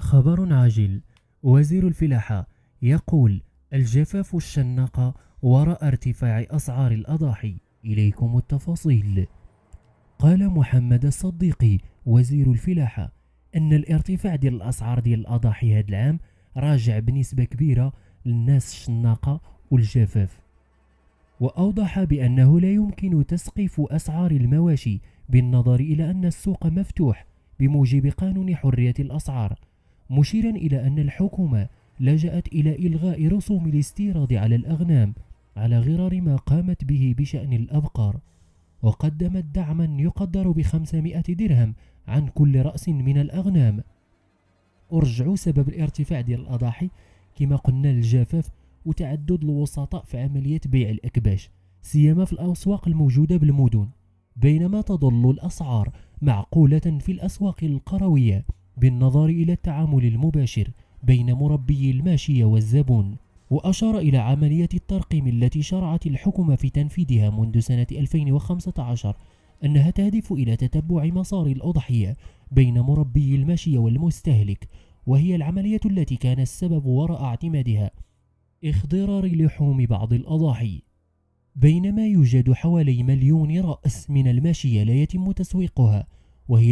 خبر عاجل. وزير الفلاحة يقول: الجفاف الشناقة وراء ارتفاع أسعار الأضاحي. إليكم التفاصيل. قال محمد الصديقي وزير الفلاحة أن الارتفاع ديال الأسعار ديال الأضاحي هذا العام راجع بنسبة كبيرة للناس الشناقة والجفاف، وأوضح بأنه لا يمكن تسقيف أسعار المواشي بالنظر إلى أن السوق مفتوح بموجب قانون حرية الأسعار، مشيرا إلى أن الحكومة لجأت إلى إلغاء رسوم الاستيراد على الأغنام على غرار ما قامت به بشأن الأبقار، وقدمت دعما يقدر ب500 درهم عن كل رأس من الأغنام. ورجعوا سبب الارتفاع ديال الأضاحي كما قلنا الجفاف وتعدد الوسطاء في عملية بيع الأكباش، سيما في الأسواق الموجودة بالمدن، بينما تظل الأسعار معقولة في الأسواق القروية بالنظر إلى التعامل المباشر بين مربي الماشية والزبون. وأشار إلى عملية الترقيم التي شرعت الحكومة في تنفيذها منذ سنة 2015 أنها تهدف إلى تتبع مسار الأضحية بين مربي الماشية والمستهلك، وهي العملية التي كان السبب وراء اعتمادها اخضرار لحوم بعض الأضاحي. بينما يوجد حوالي 1,000,000 رأس من الماشية لا يتم تسويقها، وهي